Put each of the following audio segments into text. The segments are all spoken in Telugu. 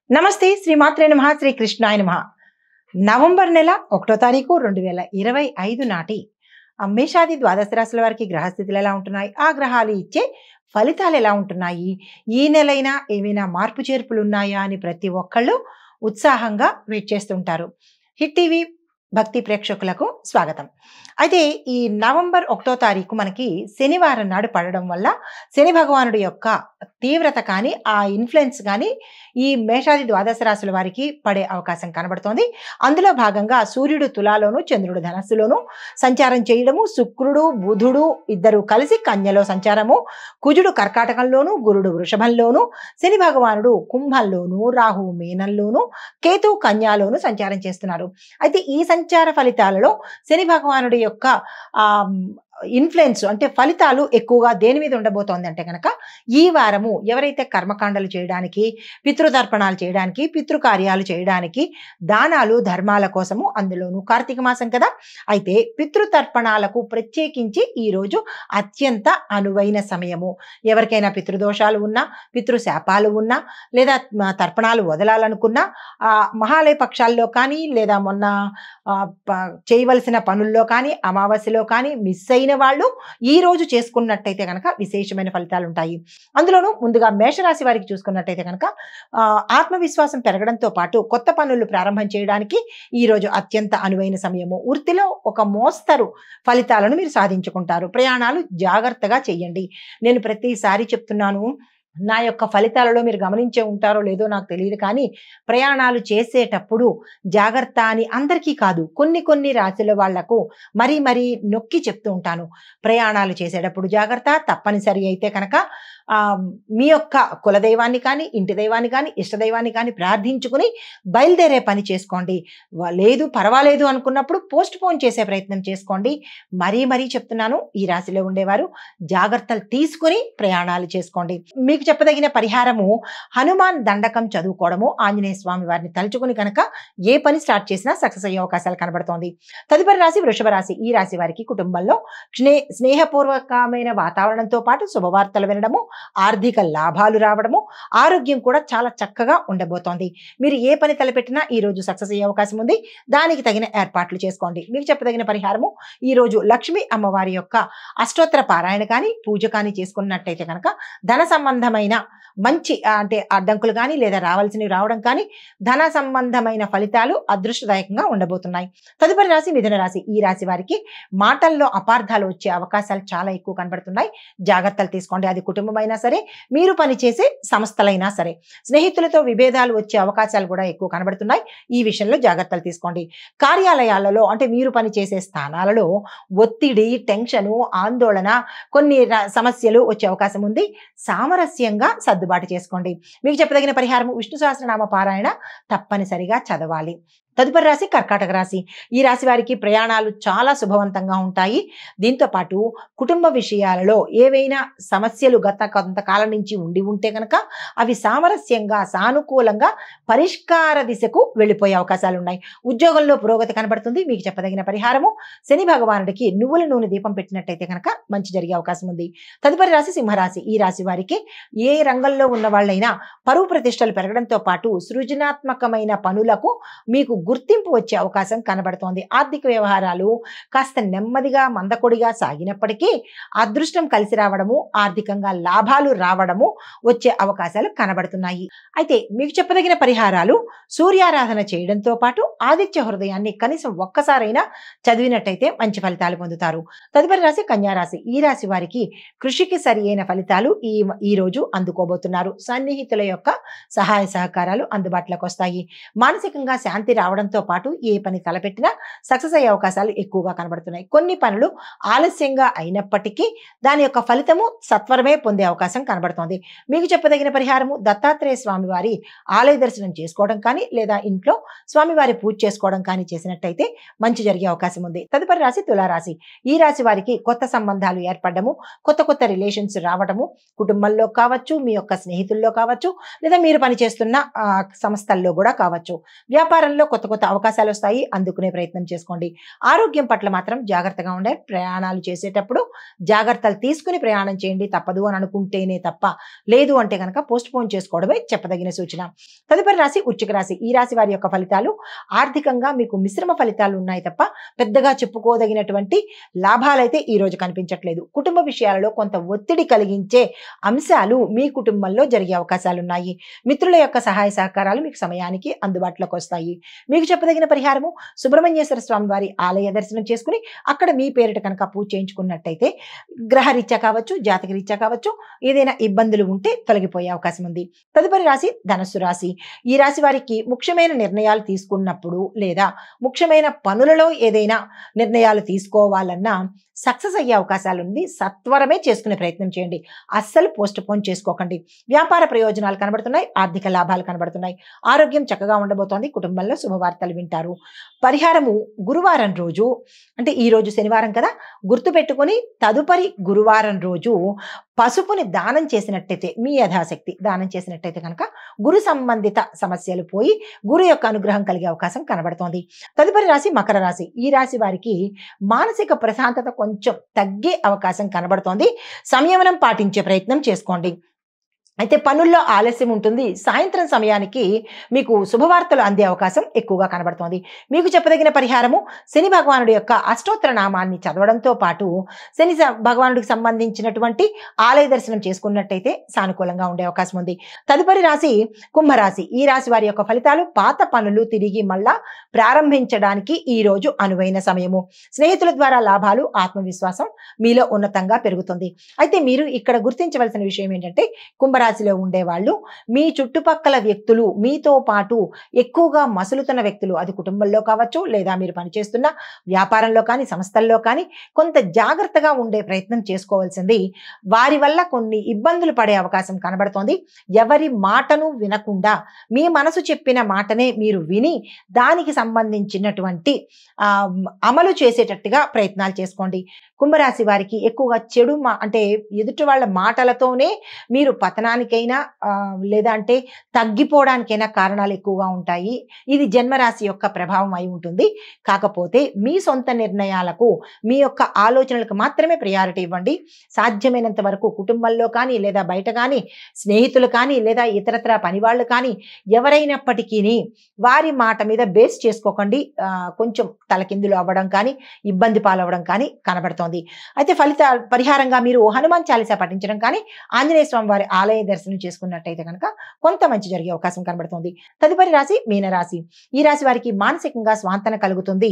నమస్తే శ్రీమాత్రే నమః శ్రీ కృష్ణాయ నమః. నవంబర్ నెల 1వ తారీఖు 2025 నాటి మేషాది ద్వాదశ రాశుల వారికి గ్రహస్థితులు ఎలా ఉంటున్నాయి, ఆ గ్రహాలు ఇచ్చే ఫలితాలు ఎలా ఉంటున్నాయి, ఈ నెలైనా ఏమైనా మార్పు చేర్పులు ఉన్నాయా అని ప్రతి ఒక్కళ్ళు ఉత్సాహంగా వెయిట్ చేస్తుంటారు. హిట్ టీవీ భక్తి ప్రేక్షకులకు స్వాగతం. అయితే ఈ నవంబర్ 1వ తారీఖు మనకి శనివారం నాడు పడడం వల్ల శని భగవానుడి యొక్క తీవ్రత కానీ ఆ ఇన్ఫ్లుయెన్స్ కానీ ఈ మేషాది ద్వాదశ రాశుల వారికి పడే అవకాశం కనబడుతోంది. అందులో భాగంగా సూర్యుడు తులాలోను చంద్రుడు ధనస్సులోను సంచారం చేయడము, శుక్రుడు బుధుడు ఇద్దరు కలిసి కన్యలో సంచారము, కుజుడు కర్కాటకంలోను గురుడు వృషభంలోను, శని భగవానుడు కుంభంలోను రాహు మీనంలోను కేతు కన్యాలోను సంచారం చేస్తున్నారు. అయితే ఈ సంచార ఫలితాలలో శని భగవానుడి యొక్క ఇన్ఫ్లుయెన్స్ అంటే ఫలితాలు ఎక్కువగా దేని మీద ఉండబోతోంది అంటే కనుక ఈ వారము ఎవరైతే కర్మకాండలు చేయడానికి, పితృతర్పణాలు చేయడానికి, పితృకార్యాలు చేయడానికి, దానాలు ధర్మాల కోసము, అందులోనూ కార్తీక మాసం కదా, అయితే పితృతర్పణాలకు ప్రత్యేకించి ఈరోజు అత్యంత అనువైన సమయము. ఎవరికైనా పితృదోషాలు ఉన్నా, పితృశాపాలు ఉన్నా, లేదా తర్పణాలు వదలాలనుకున్నా మహాలయ పక్షాల్లో కానీ లేదా మొన్న చేయవలసిన పనుల్లో కానీ అమావాస్యలో కానీ మిస్ అయిన వాళ్ళు ఈ రోజు చేసుకున్నట్టయితే కనుక విశేషమైన ఫలితాలు ఉంటాయి. అందులోనూ ముందుగా మేషరాశి వారికి చూసుకున్నట్టయితే కనుక ఆత్మవిశ్వాసం పెరగడంతో పాటు కొత్త పనులు ప్రారంభం చేయడానికి ఈ రోజు అత్యంత అనువైన సమయము. వృత్తిలో ఒక మోస్తరు ఫలితాలను మీరు సాధించుకుంటారు. ప్రయాణాలు జాగ్రత్తగా చేయండి. నేను ప్రతిసారి చెప్తున్నాను, నా యొక్క ఫలితాలలో మీరు గమనించే ఉంటారో లేదో నాకు తెలియదు, కానీ ప్రయాణాలు చేసేటప్పుడు జాగ్రత్త అని అందరికీ కాదు, కొన్ని రాశుల వాళ్లకు మరీ నొక్కి చెప్తూ ఉంటాను. ప్రయాణాలు చేసేటప్పుడు జాగ్రత్త. తప్పనిసరి అయితే కనుక మీ యొక్క కులదైవాన్ని కానీ, ఇంటి దైవాన్ని కానీ, ఇష్టదైవాన్ని కానీ ప్రార్థించుకుని బయలుదేరే పని చేసుకోండి. లేదు పర్వాలేదు అనుకున్నప్పుడు పోస్ట్ పోన్ చేసే ప్రయత్నం చేసుకోండి. మరీ చెప్తున్నాను, ఈ రాశిలో ఉండేవారు జాగ్రత్తలు తీసుకుని ప్రయాణాలు చేసుకోండి. మీకు చెప్పదగిన పరిహారము హనుమాన్ దండకం చదువుకోవడము, ఆంజనేయ స్వామి వారిని తలుచుకుని కనుక ఏ పని స్టార్ట్ చేసినా సక్సెస్ అయ్యే అవకాశాలు కనబడుతోంది. తదుపరి రాశి వృషభ రాశి. ఈ రాశి వారికి కుటుంబంలో స్నేహపూర్వకమైన వాతావరణంతో పాటు శుభవార్తలు వినడము, ఆర్థిక లాభాలు రావడము, ఆరోగ్యం కూడా చాలా చక్కగా ఉండబోతోంది. మీరు ఏ పని తలపెట్టినా ఈ రోజు సక్సెస్ అయ్యే అవకాశం ఉంది. దానికి తగిన ఏర్పాట్లు చేసుకోండి. మీకు చెప్పదగిన పరిహారము ఈ రోజు లక్ష్మీ అమ్మవారి యొక్క అష్టోత్తర పారాయణ కానీ పూజ కానీ చేసుకున్నట్టయితే కనుక ధన సంబంధమైన మంచి అంటే అడ్డంకులు కానీ లేదా రావాల్సినవి రావడం కానీ ధన సంబంధమైన ఫలితాలు అదృష్టదాయకంగా ఉండబోతున్నాయి. తదుపరి రాశి మిథున రాశి. ఈ రాశి వారికి మాటల్లో అపార్థాలు వచ్చే అవకాశాలు చాలా ఎక్కువ కనబడుతున్నాయి. జాగ్రత్తలు తీసుకోండి. అది కుటుంబమైనా సరే, మీరు పనిచేసే సంస్థలైనా సరే. స్నేహితులతో విభేదాలు వచ్చే అవకాశాలు కూడా ఎక్కువ కనబడుతున్నాయి. ఈ విషయంలో జాగ్రత్తలు తీసుకోండి. కార్యాలయాలలో అంటే మీరు పనిచేసే స్థానాలలో ఒత్తిడి, టెన్షను, ఆందోళన, కొన్ని సమస్యలు వచ్చే అవకాశం ఉంది. సామరస్యంగా సర్దుబాటు చేసుకోండి. మీకు చెప్పదగిన పరిహారము విష్ణు సహస్రనామ పారాయణ తప్పనిసరిగా చదవాలి. తదుపరి రాశి కర్కాటక రాశి. ఈ రాశి వారికి ప్రయాణాలు చాలా శుభవంతంగా ఉంటాయి. దీంతో పాటు కుటుంబ విషయాలలో ఏవైనా సమస్యలు గత కొంతకాలం నుంచి ఉంటే కనుక అవి సామరస్యంగా సానుకూలంగా పరిష్కార దిశకు వెళ్ళిపోయే అవకాశాలు ఉన్నాయి. ఉద్యోగంలో పురోగతి కనబడుతుంది. మీకు చెప్పదగిన పరిహారము శని భగవానుడికి నువ్వుల నూనె దీపం పెట్టినట్టయితే కనుక మంచి జరిగే అవకాశం ఉంది. తదుపరి రాశి సింహరాశి. ఈ రాశి వారికి ఏ రంగంలో ఉన్న వాళ్ళైనా పరువు ప్రతిష్టలు పెరగడంతో పాటు సృజనాత్మకమైన పనులకు మీకు గుర్తింపు వచ్చే అవకాశం కనబడుతోంది. ఆర్థిక వ్యవహారాలు కాస్త నెమ్మదిగా మందకొడిగా సాగినప్పటికీ అదృష్టం కలిసి రావడము, ఆర్థికంగా లాభాలు రావడము వచ్చే అవకాశాలు కనబడుతున్నాయి. అయితే మీకు చెప్పదగిన పరిహారాలు సూర్యారాధన చేయడంతో పాటు ఆదిత్య హృదయాన్ని కనీసం ఒక్కసారైనా చదివినట్టయితే మంచి ఫలితాలు పొందుతారు. తదుపరి రాశి కన్యారాశి. ఈ రాశి వారికి కృషికి సరి అయిన ఫలితాలు ఈ రోజు అందుకోబోతున్నారు. సన్నిహితుల యొక్క సహాయ సహకారాలు అందుబాటులోకి వస్తాయి. మానసికంగా శాంతి రావడంతో పాటు ఏ పని తలపెట్టినా సక్సెస్ అయ్యే అవకాశాలు ఎక్కువగా కనబడుతున్నాయి. కొన్ని పనులు ఆలస్యంగా అయినప్పటికీ దాని యొక్క ఫలితము సత్వరమే పొందే అవకాశం కనబడుతోంది. మీకు చెప్పదగిన పరిహారము దత్తాత్రేయ స్వామి వారి ఆలయ దర్శనం చేసుకోవడం కానీ లేదా ఇంట్లో స్వామివారి పూజ చేసుకోవడం కానీ చేసినట్టయితే మంచి జరిగే అవకాశం ఉంది. తదుపరి రాశి తులారాశి. ఈ రాశి వారికి కొత్త సంబంధాలు ఏర్పడము, కొత్త రిలేషన్స్ రావడము, కుటుంబంలో కావచ్చు, మీ యొక్క స్నేహితుల్లో కావచ్చు, లేదా మీరు పనిచేస్తున్న సంస్థల్లో కూడా కావచ్చు. వ్యాపారంలో కొత్త కొత్త కొత్త అవకాశాలు వస్తాయి, అందుకునే ప్రయత్నం చేసుకోండి. ఆరోగ్యం పట్ల మాత్రం జాగ్రత్తగా ఉండే ప్రయాణాలు చేసేటప్పుడు జాగ్రత్తలు తీసుకుని ప్రయాణం చేయండి. తప్పదు అని అనుకుంటేనే తప్ప, లేదు అంటే కనుక పోస్ట్ పోన్ చేసుకోవడమే చెప్పదగిన సూచన. తదుపరి రాశి వృశ్చిక రాశి. ఈ రాశి వారి యొక్క ఫలితాలు ఆర్థికంగా మీకు మిశ్రమ ఫలితాలు ఉన్నాయి తప్ప పెద్దగా చెప్పుకోదగినటువంటి లాభాలైతే ఈ రోజు కనిపించట్లేదు. కుటుంబ విషయాలలో కొంత ఒత్తిడి కలిగించే అంశాలు మీ కుటుంబంలో జరిగే అవకాశాలు ఉన్నాయి. మిత్రుల యొక్క సహాయ సహకారాలు మీకు సమయానికి అందుబాటులోకి వస్తాయి. మీకు చెప్పదగిన పరిహారము సుబ్రహ్మణ్యేశ్వర స్వామి వారి ఆలయ దర్శనం చేసుకుని అక్కడ మీ పేరిట కనుక పూజ చేయించుకున్నట్టయితే గ్రహరీత్యా కావచ్చు, జాతక రీత్యా కావచ్చు, ఏదైనా ఇబ్బందులు ఉంటే తొలగిపోయే అవకాశం ఉంది. తదుపరి రాశి ధనుస్సు రాశి. ఈ రాశి వారికి ముఖ్యమైన నిర్ణయాలు తీసుకున్నప్పుడు లేదా ముఖ్యమైన పనులలో ఏదైనా నిర్ణయాలు తీసుకోవాలన్నా సక్సెస్ అయ్యే అవకాశాలు ఉంది. సత్వరమే చేసుకునే ప్రయత్నం చేయండి. అస్సలు పోస్ట్ పోన్ చేసుకోకండి. వ్యాపార ప్రయోజనాలు కనబడుతున్నాయి, ఆర్థిక లాభాలు కనబడుతున్నాయి. ఆరోగ్యం చక్కగా ఉండబోతోంది. కుటుంబంలో శుభవార్తలు వింటారు. పరిహారము గురువారం రోజు, అంటే ఈ రోజు శనివారం కదా, గుర్తుపెట్టుకొని తదుపరి గురువారం రోజు పసుపుని దానం చేసినట్టయితే, మీ యథాశక్తి దానం చేసినట్టయితే కనుక గురు సంబంధిత సమస్యలు పోయి గురు యొక్క అనుగ్రహం కలిగే అవకాశం కనబడుతోంది. తదుపరి రాశి మకర రాశి. ఈ రాశి వారికి మానసిక ప్రశాంతత కొంచెం తగ్గే అవకాశం కనబడుతోంది. సంయమనం పాటించే ప్రయత్నం చేసుకోండి. అయితే పనుల్లో ఆలస్యం ఉంటుంది. సాయంత్రం సమయానికి మీకు శుభవార్తలు అందే అవకాశం ఎక్కువగా కనబడుతోంది. మీకు చెప్పదగిన పరిహారము శని భగవానుడి యొక్క అష్టోత్తర నామాన్ని చదవడంతో పాటు శని భగవానుడికి సంబంధించినటువంటి ఆలయ దర్శనం చేసుకున్నట్టయితే సానుకూలంగా ఉండే అవకాశం ఉంది. తదుపరి రాశి కుంభరాశి. ఈ రాశి వారి యొక్క ఫలితాలు పాత పనులు తిరిగి మళ్ళా ప్రారంభించడానికి ఈ రోజు అనువైన సమయము. స్నేహితుల ద్వారా లాభాలు, ఆత్మవిశ్వాసం మీలో ఉన్నతంగా పెరుగుతుంది. అయితే మీరు ఇక్కడ గుర్తించవలసిన విషయం ఏంటంటే, కుంభరాశిలో ఉండేవాళ్ళు మీ చుట్టుపక్కల వ్యక్తులు మీతో పాటు ఎక్కువగా మసులుతున్న వ్యక్తులు, అది కుటుంబంలో కావచ్చు లేదా మీరు పనిచేస్తున్న వ్యాపారంలో కానీ సంస్థల్లో కానీ కొంత జాగ్రత్తగా ఉండే ప్రయత్నం చేసుకోవాల్సింది. వారి వల్ల కొన్ని ఇబ్బందులు పడే అవకాశం కనబడుతోంది. ఎవరి మాటను వినకుండా మీ మనసు చెప్పిన మాటనే మీరు విని దానికి సంబంధించినటువంటి అమలు చేసేటట్టుగా ప్రయత్నాలు చేసుకోండి. కుంభరాశి వారికి ఎక్కువగా చెడు అంటే ఎదుటి వాళ్ళ మాటలతోనే మీరు పతనానికైనా లేదా అంటే తగ్గిపోవడానికైనా కారణాలు ఎక్కువగా ఉంటాయి. ఇది జన్మరాశి యొక్క ప్రభావం అయి ఉంటుంది. కాకపోతే మీ సొంత నిర్ణయాలకు, మీ యొక్క ఆలోచనలకు మాత్రమే ప్రయారిటీ ఇవ్వండి. సాధ్యమైనంత వరకు కుటుంబంలో కానీ లేదా బయట కానీ స్నేహితులు కానీ లేదా ఇతరత్ర పనివాళ్ళు కానీ ఎవరైనప్పటికీ వారి మాట మీద బేస్ చేసుకోకండి. కొంచెం తలకిందులు అవ్వడం కానీ ఇబ్బంది పాలవ్వడం కానీ కనబడుతోంది. అయితే పరిహారంగా మీరు హనుమాన్ చాలీసా పఠించడం కానీ ఆంజనేయ స్వామి వారి ఆలయ దర్శనం చేసుకున్నట్టయితే కనుక కొంత మంచి జరిగే అవకాశం కనబడుతుంది. తదుపరి రాశి మీనరాశి. ఈ రాశి వారికి మానసికంగా స్వాంతన కలుగుతుంది.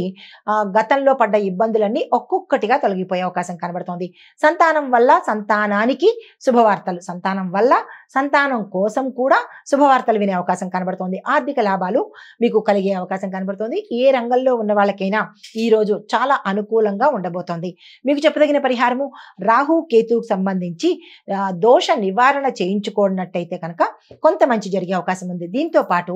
గతంలో పడ్డ ఇబ్బందులన్నీ ఒక్కొక్కటిగా తొలగిపోయే అవకాశం కనబడుతోంది. సంతానం వల్ల సంతానానికి శుభవార్తలు, సంతానం వల్ల సంతానం కోసం కూడా శుభవార్తలు వినే అవకాశం కనబడుతోంది. ఆర్థిక లాభాలు మీకు కలిగే అవకాశం కనబడుతోంది. ఏ రంగంలో ఉన్న వాళ్ళకైనా ఈ రోజు చాలా అనుకూలంగా ఉండబోతోంది. మీకు చెప్పదగిన పరిహారము రాహు కేతువుకు సంబంధించి దోష నివారణ చేయించుకున్నట్టయితే కనుక కొంత మంచి జరిగే అవకాశం ఉంది. దీంతో పాటు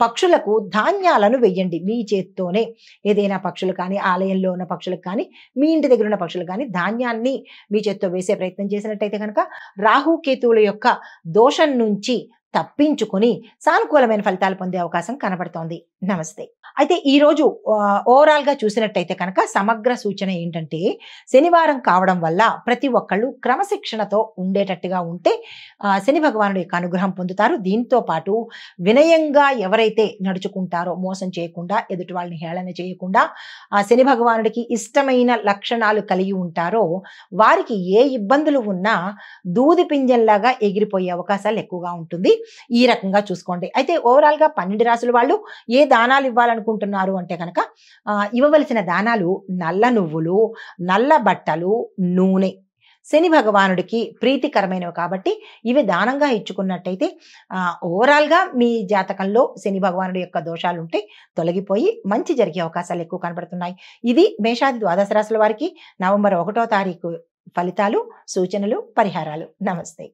పక్షులకు ధాన్యాలను వెయ్యండి. మీ చేత్తోనే ఏదైనా పక్షులు కానీ, ఆలయంలో ఉన్న పక్షులకు కానీ, మీ ఇంటి దగ్గర ఉన్న పక్షులు కానీ ధాన్యాన్ని మీ చేత్తో వేసే ప్రయత్నం చేసినట్టయితే కనుక రాహు కేతువుల యొక్క దోషం నుంచి తప్పించుకొని సానుకూలమైన ఫలితాలు పొందే అవకాశం కనబడుతోంది. నమస్తే. అయితే ఈరోజు ఓవరాల్ గా చూసినట్టయితే కనుక సమగ్ర సూచన ఏంటంటే, శనివారం కావడం వల్ల ప్రతి ఒక్కళ్ళు క్రమశిక్షణతో ఉండేటట్టుగా ఉంటే శని భగవానుడి యొక్క అనుగ్రహం పొందుతారు. దీంతో పాటు వినయంగా ఎవరైతే నడుచుకుంటారో, మోసం చేయకుండా, ఎదుటి వాళ్ళని హేళన చేయకుండా, శని భగవానుడికి ఇష్టమైన లక్షణాలు కలిగి ఉంటారో వారికి ఏ ఇబ్బందులు ఉన్నా దూది పింజల్లాగా ఎగిరిపోయే అవకాశాలు ఎక్కువగా ఉంటుంది. ఈ రకంగా చూసుకోండి. అయితే ఓవరాల్ గా 12 రాసుల వాళ్ళు ఏ దానాలు ఇవ్వాలనుకుంటున్నారు అంటే కనుక ఇవ్వవలసిన దానాలు నల్ల నువ్వులు, నల్ల బట్టలు, నూనె. శని భగవానుడికి ప్రీతికరమైనవి కాబట్టి ఇవి దానంగా ఇచ్చుకున్నట్టయితే ఓవరాల్ గా మీ జాతకంలో శని భగవానుడి యొక్క దోషాలు ఉంటే తొలగిపోయి మంచి జరిగే అవకాశాలు ఎక్కువ కనబడుతున్నాయి. ఇది మేషాది ద్వాదశ రాశుల వారికి నవంబర్ 1వ తారీఖు ఫలితాలు, సూచనలు, పరిహారాలు. నమస్తే.